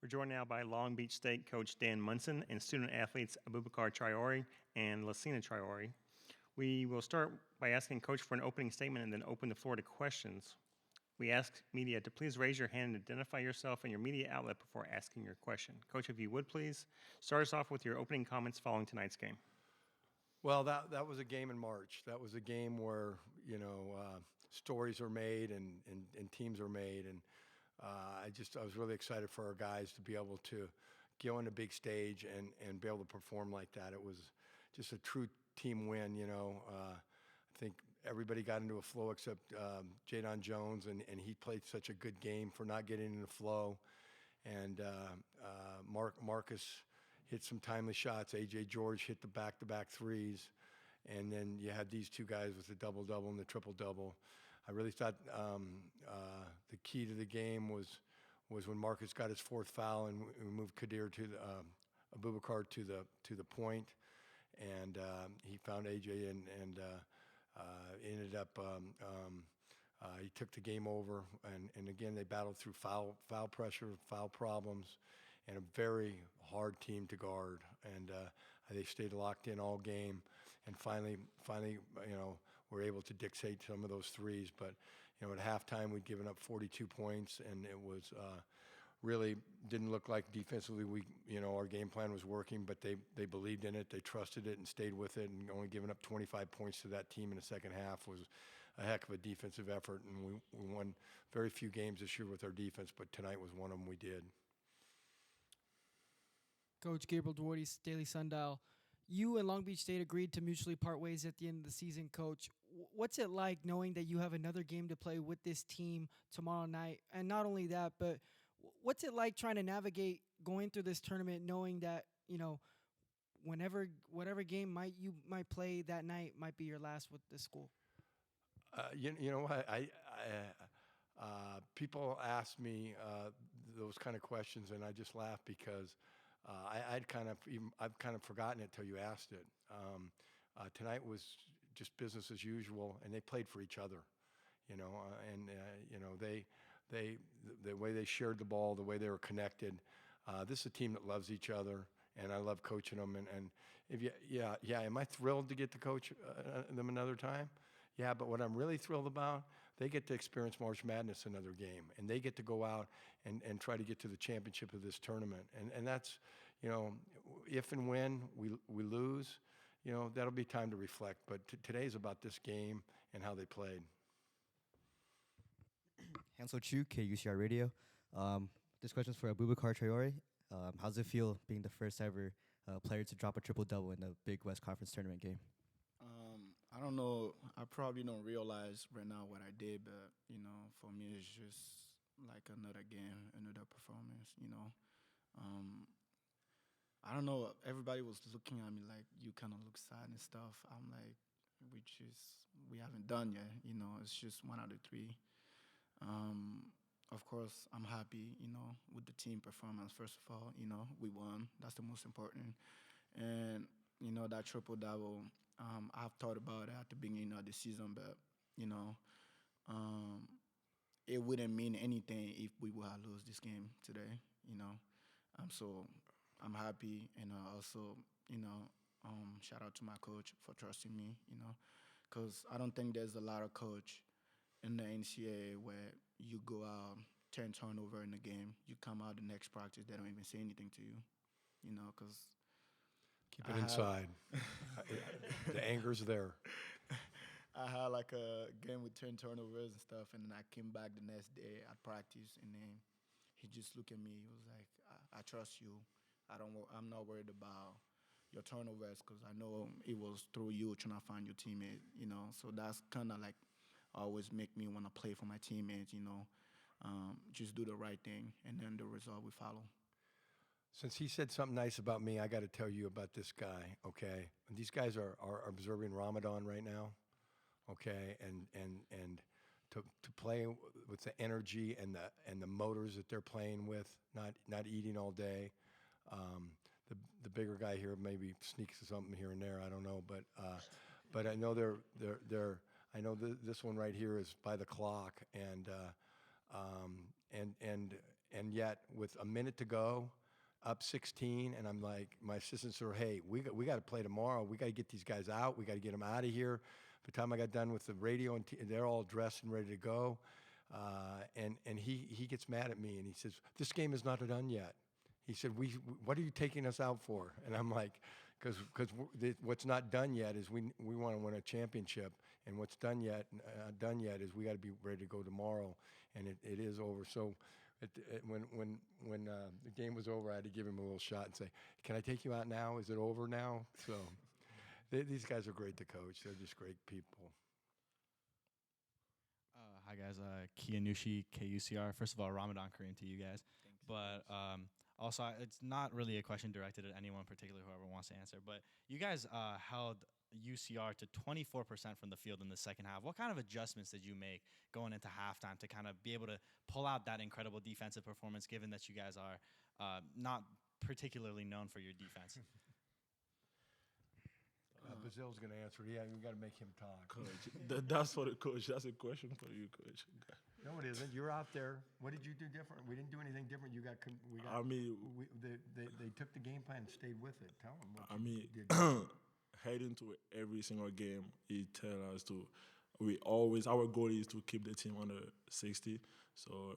We're joined now by Long Beach State coach Dan Monson and student athletes Aboubacar Traore and Lassina Traore. We will start by asking Coach for an opening statement and then open the floor to questions. We ask media to please raise your hand and identify yourself and your media outlet before asking your question. Coach, if you would please, start us off with your opening comments following tonight's game. Well, that was a game in March. That was a game where, stories are made and teams are made. And I was really excited for our guys to be able to go on a big stage and be able to perform like that. It was just a true team win, I think everybody got into a flow except Jadon Jones, and he played such a good game for not getting in the flow. And Marcus hit some timely shots. A.J. George hit the back-to-back threes. And then you had these two guys with the double-double and the triple-double. I really thought the key to the game was when Marcus got his fourth foul and we moved Aboubacar to the point. And he found A.J. and ended up he took the game over. And again, they battled through foul pressure, foul problems, and a very hard team to guard. And they stayed locked in all game, and finally, were able to dictate some of those threes. But at halftime, we'd given up 42 points, and it was really didn't look like defensively our game plan was working. But they believed in it, they trusted it, and stayed with it. And only giving up 25 points to that team in the second half was a heck of a defensive effort. And we won very few games this year with our defense, but tonight was one of them we did. Coach Gabriel Duarte's Daily Sundial. You and Long Beach State agreed to mutually part ways at the end of the season, Coach. What's it like knowing that you have another game to play with this team tomorrow night? And not only that, but what's it like trying to navigate going through this tournament, knowing that, whatever game you might play that night might be your last with this school? You know what? People ask me those kind of questions, and I just laugh because I've kind of forgotten it till you asked it. Tonight was just business as usual, and they played for each other, the way they shared the ball, the way they were connected. This is a team that loves each other, and I love coaching them. And am I thrilled to get to coach them another time? Yeah, but what I'm really thrilled about, they get to experience March Madness another game, and they get to go out and try to get to the championship of this tournament. And that's, if and when we lose, that'll be time to reflect. But today's about this game and how they played. Hansel Chu, KUCR Radio. This question's for Aboubacar Traore. How does it feel being the first ever player to drop a triple-double in the Big West Conference tournament game? I don't know. I probably don't realize right now what I did, but, for me, it's just like another game, another performance, I don't know. Everybody was looking at me like, you kind of look sad and stuff. I'm like, we haven't done yet, It's just one out of three. Of course, I'm happy, with the team performance. First of all, we won. That's the most important. And, that triple-double, I've thought about it at the beginning of the season, but, it wouldn't mean anything if we would have lost this game today, So I'm happy, and also, shout out to my coach for trusting me, because I don't think there's a lot of coach in the NCAA where you go out, 10 turnover in the game, you come out the next practice, they don't even say anything to you, because keep it inside. The anger's there. I had like a game with 10 turnovers and stuff, and then I came back the next day at practice, and then he just looked at me. He was like, I trust you. I'm not worried about your turnovers because I know it was through you trying to find your teammate, So that's kind of like always make me want to play for my teammates, just do the right thing, and then the result will follow. Since he said something nice about me, I got to tell you about this guy, okay? And these guys are observing Ramadan right now, okay? And to play with the energy and the motors that they're playing with, not eating all day. The bigger guy here maybe sneaks something here and there, I don't know, but I know this one right here is by the clock, and and yet with a minute to go, up 16, and I'm like, my assistants are, hey, we got to play tomorrow. We got to get these guys out. We got to get them out of here. By the time I got done with the radio, and they're all dressed and ready to go, and he gets mad at me, and he says, this game is not done yet. He said, what are you taking us out for? And I'm like, because what's not done yet is we want to win a championship, and what's done yet is we got to be ready to go tomorrow, and it is over. So when the game was over, I had to give him a little shot and say, can I take you out now? Is it over now? So these guys are great to coach. They're just great people. Hi guys, Kianushi, KUCR. First of all, Ramadan Kareem to you guys. Thanks. But also, it's not really a question directed at anyone particular, whoever wants to answer. But you guys held UCR to 24% from the field in the second half. What kind of adjustments did you make going into halftime to kind of be able to pull out that incredible defensive performance, given that you guys are not particularly known for your defense? Bazil's going to answer. Yeah, we got to make him talk. Coach, that's for the coach. That's a question for you, coach. No, it isn't. You're out there. What did you do different? We didn't do anything different. They took the game plan and stayed with it. Tell them. Heading to every single game, it tells us to. Our goal is to keep the team under 60. So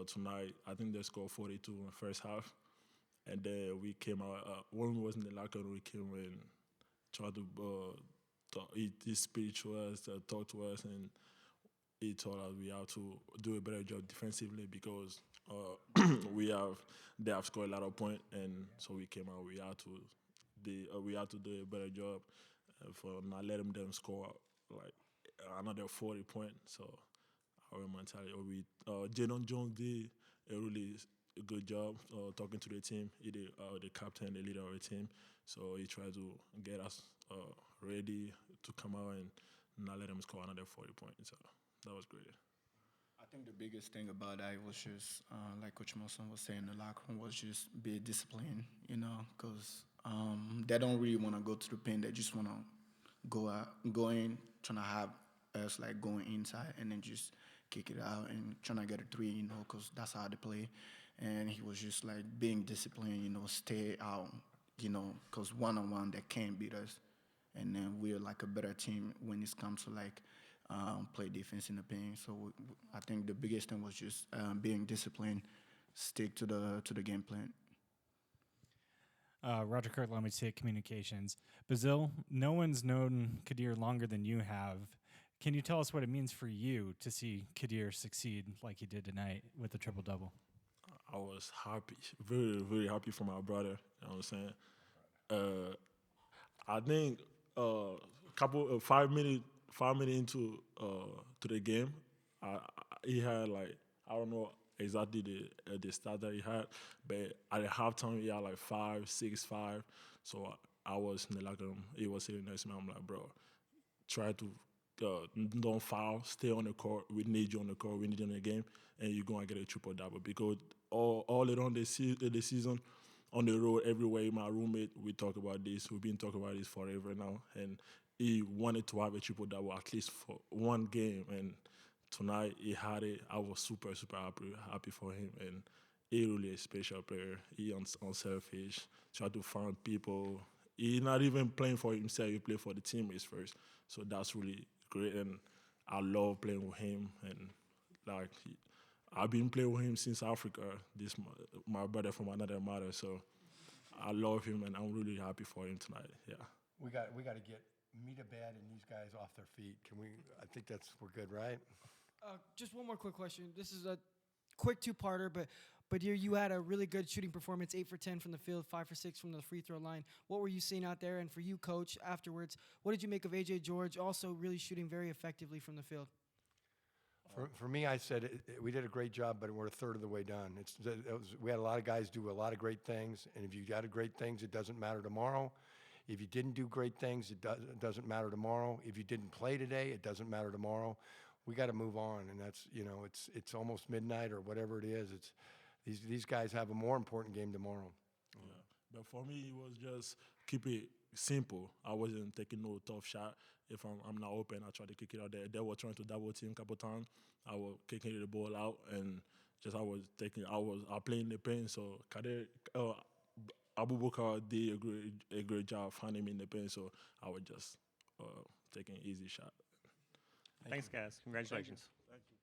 tonight, I think they scored 42 in the first half, and then we came out when we was in the locker room. We came and tried to he speak to us, talk to us, and he told us we have to do a better job defensively because they have scored a lot of points, and so we came out. We have to do a better job for not letting them score like another 40 points. So our mentality, Jadon Jones did a really good job talking to the team. He did the captain, the leader of the team. So he tried to get us ready to come out and not let them score another 40 points. So that was great. I think the biggest thing about that was just, like Coach Monson was saying in the locker room, was just be disciplined, because they don't really want to go to the paint. They just want to go in, trying to have us like going inside and then just kick it out and trying to get a three, because that's how they play. And he was just like being disciplined, stay out, because one-on-one they can't beat us. And then we're like a better team when it comes to like play defense in the paint. So I think the biggest thing was just being disciplined, stick to the game plan. Roger Kirk, Long Beach State Communications. Bazil, no one's known Kadir longer than you have. Can you tell us what it means for you to see Kadir succeed like he did tonight with the triple-double? I was happy, very, very happy for my brother. You know what I'm saying? I think 5 minutes into to the game, he had like, I don't know exactly the stat that he had, but at the halftime he had like 5, 6, 5. So I was in the locker room. He was sitting next to me. I'm like, bro, try to don't foul, stay on the court. We need you on the court. We need you in the game, and you're gonna get a triple double because all around the season. On the road, everywhere, my roommate, we talk about this. We've been talking about this forever now. And he wanted to have a triple-double at least for one game. And tonight, he had it. I was super, super happy for him. And he really a special player. He unselfish, try to find people. He's not even playing for himself. He play for the teammates first. So that's really great. And I love playing with him. And, like, I've been playing with him since Africa. This my brother from another mother, so I love him, and I'm really happy for him tonight. Yeah. We got to get Metabad and these guys off their feet. Can we? I think we're good, right? Just one more quick question. This is a quick two-parter, but here you had a really good shooting performance, 8 for 10 from the field, 5 for 6 from the free throw line. What were you seeing out there? And for you, Coach, afterwards, what did you make of A.J. George also really shooting very effectively from the field? For me, I said we did a great job, but we're a third of the way done. We had a lot of guys do a lot of great things, and if you got great things, it doesn't matter tomorrow. If you didn't do great things, it doesn't matter tomorrow. If you didn't play today, it doesn't matter tomorrow. We got to move on, and that's it's almost midnight or whatever it is. It's these guys have a more important game tomorrow. Yeah, but for me, it was just keep it simple. I wasn't taking no tough shot. If I'm not open, I try to kick it out there. They were trying to double team a couple times. I was kicking the ball out, and just I played in the paint. So Kader, Aboubacar did a great job finding me in the paint. So I was just taking easy shot. Thanks, guys. Congratulations. Thank you.